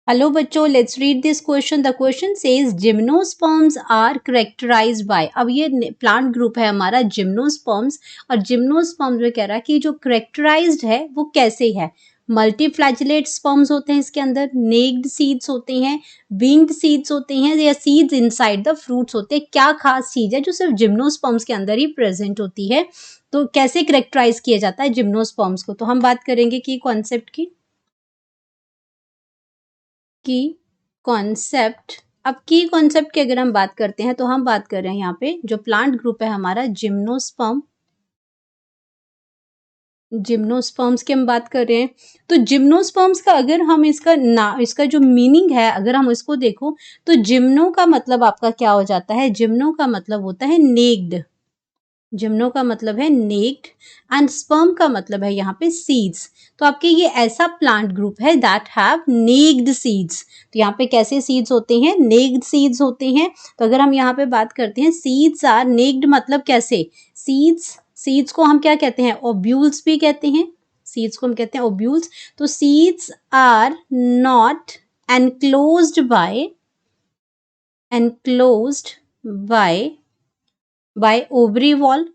Hello बच्चों, let's read this question. The question says gymnosperms are characterized by. अब ये plant group है हमारा जिम्नोस्पर्म्स, और जिम्नोस्पर्म्स में कह रहा है कि जो करेक्टराइज्ड है वो कैसे है। मल्टीफ्लैजिलेट स्पर्म्स होते हैं इसके अंदर, नेक्ड सीड्स होते हैं, विंग्ड सीड्स होते हैं, या सीड्स इनसाइड द फ्रूट्स होते हैं। क्या खास चीज है जो सिर्फ जिम्नोस्पर्म्स के अंदर ही प्रेजेंट होती है। तो कैसे करेक्टराइज किया जाता है जिम्नोस्पर्म्स को, तो हम बात करेंगे की कॉन्सेप्ट की कॉन्सेप्ट। अब की कॉन्सेप्ट की अगर हम बात करते हैं तो हम बात कर रहे हैं यहाँ पे जो प्लांट ग्रुप है हमारा जिम्नोस्पर्म, जिम्नोस्पर्म्स की हम बात कर रहे हैं। तो जिम्नोस्पर्म्स का अगर हम इसका जो मीनिंग है अगर हम इसको देखो तो जिम्नो का मतलब आपका क्या हो जाता है। जिम्नो का मतलब होता है नेक्ड। जिम्नो का मतलब है नेक्ड एंड स्पर्म का मतलब है यहाँ पे सीड्स। तो आपके ये ऐसा प्लांट ग्रुप है दैट हैव नेक्ड सीड्स। तो यहाँ पे कैसे सीड्स होते हैं, नेक्ड सीड्स होते हैं। तो अगर हम यहाँ पे बात करते हैं सीड्स आर नेक्ड मतलब कैसे, सीड्स को हम क्या कहते हैं, ओब्यूल्स भी कहते हैं। सीड्स को हम कहते हैं ओब्यूल्स। तो seeds are not enclosed by ovary wall.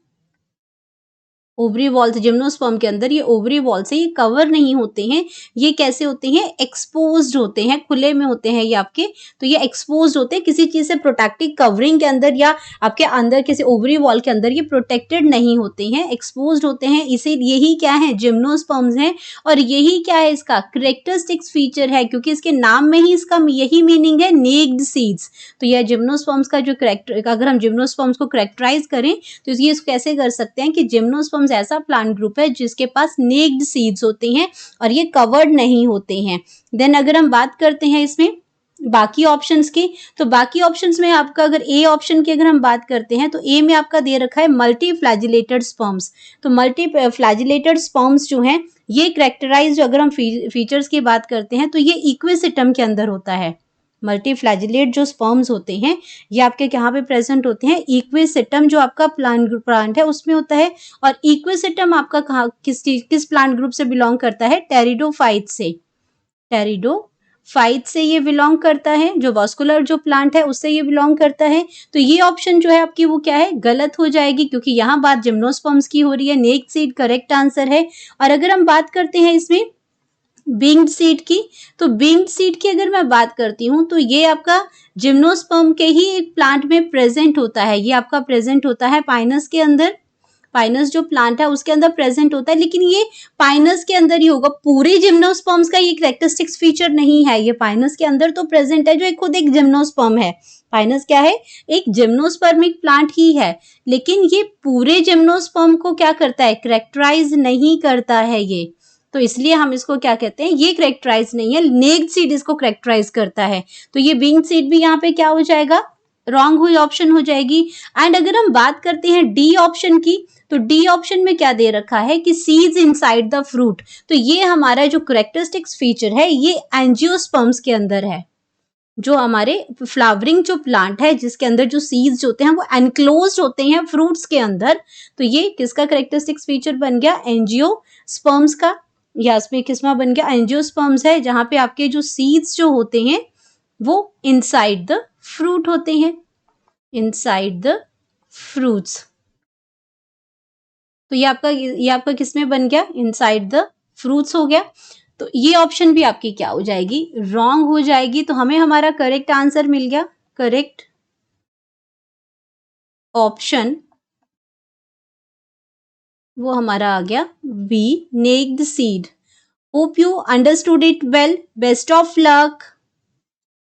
Ovary wall से जिम्नोस्पर्म के अंदर ये ओवरी वॉल से ये कवर नहीं होते हैं। ये कैसे होते हैं, एक्सपोज्ड होते हैं, खुले में होते हैं ये आपके। तो ये एक्सपोज्ड होते हैं किसी चीज से प्रोटेक्टिव कवरिंग के अंदर, या आपके अंदर किसी ओवरी वॉल के अंदर ये प्रोटेक्टेड नहीं होते हैं, एक्सपोज्ड होते हैं। इसे यही क्या है, जिम्नोस्पर्म्स हैं। और यही क्या है, इसका करेक्टरिस्टिक्स फीचर है, क्योंकि इसके नाम में ही इसका यही मीनिंग है, नेक्ड सीड्स। तो यह जिम्नोस्पर्म्स का जो करेक्टर, अगर हम जिम्नोस्पर्म्स को करेक्टराइज करें तो ये कैसे कर सकते हैं कि जिम्नोस्पर्म्स ऐसा प्लांट ग्रुप है जिसके पास नेक्ड सीड्स होते हैं और ये कवर्ड नहीं होते हैं। देन अगर हम बात करते हैं इसमें बाकी ऑप्शंस की, तो बाकी ऑप्शंस में आपका अगर ए ऑप्शन की अगर हम बात करते हैं तो ए में आपका दे रखा है मल्टी फ्लैजिलेटेड स्पर्म्स। तो मल्टी फ्लैजिलेटेड स्पर्म्स जो हैं ये करेक्टराइज, अगर हम फीचर्स की बात करते हैं तो ये इक्विसिटम के अंदर होता है। मल्टी फ्लैजिलेट जो स्पर्म्स होते हैं ये आपके कहाँ पे प्रेजेंट होते हैं, इक्विसिटम जो आपका प्लांट है उसमें होता है। और इक्विसिटम आपका कहाँ किस प्लांट ग्रुप से बिलोंग करता है, टेरिडोफाइट से। टेरिडोफाइट से ये बिलोंग करता है, जो वास्कुलर जो प्लांट है उससे ये बिलोंग करता है। तो ये ऑप्शन जो है आपकी वो क्या है, गलत हो जाएगी, क्योंकि यहाँ बात जिम्नोस्पर्म्स की हो रही है। नेक्ड सीड करेक्ट आंसर है। और अगर हम बात करते हैं इसमें विंग्ड सीड की, तो विंग्ड सीड की अगर मैं बात करती हूँ तो ये आपका जिम्नोस्पर्म के ही एक प्लांट में प्रेजेंट होता है। ये आपका प्रेजेंट होता है पाइनस के अंदर। पाइनस जो प्लांट है उसके अंदर प्रेजेंट होता है, लेकिन ये पाइनस के अंदर ही होगा। पूरे जिम्नोस्पर्म्स का ये कैरेक्टरिस्टिक्स फीचर नहीं है। ये पाइनस के अंदर तो प्रेजेंट है, जो एक खुद एक जिम्नोस्पर्म है। पाइनस क्या है, एक जिम्नोस्पर्मिक प्लांट ही है, लेकिन ये पूरे जिम्नोस्पर्म को क्या करता है, कैरेक्टराइज नहीं करता है ये। तो इसलिए हम इसको क्या कहते हैं, ये करेक्टराइज नहीं है, नेक्ड सीड इसको करेक्टराइज करता है। तो ये विंग्ड सीड भी यहाँ पे क्या हो जाएगा, रॉन्ग हुई ऑप्शन हो जाएगी। एंड अगर हम बात करते हैं डी ऑप्शन की, तो डी ऑप्शन में क्या दे रखा है कि सीड्स इनसाइड द फ्रूट। तो ये हमारा जो करेक्टरिस्टिक्स फीचर है ये एंजियोस्पर्म्स के अंदर है। जो हमारे फ्लावरिंग जो प्लांट है जिसके अंदर जो सीड्स होते हैं वो एनक्लोज्ड होते हैं फ्रूट्स के अंदर। तो ये किसका करेक्टरिस्टिक्स फीचर बन गया, एंजियोस्पर्म्स का। या इसमें किसमा बन गया, एंजियोस्पर्म्स है, जहां पे आपके जो सीड्स जो होते हैं वो इनसाइड द फ्रूट होते हैं, इनसाइड द फ्रूट्स। तो ये आपका किसमें बन गया, इनसाइड द फ्रूट्स हो गया। तो ये ऑप्शन भी आपकी क्या हो जाएगी, रॉन्ग हो जाएगी। तो हमें हमारा करेक्ट आंसर मिल गया, करेक्ट ऑप्शन वो हमारा आ गया B, naked seed. Hope you understood it well. Best of luck.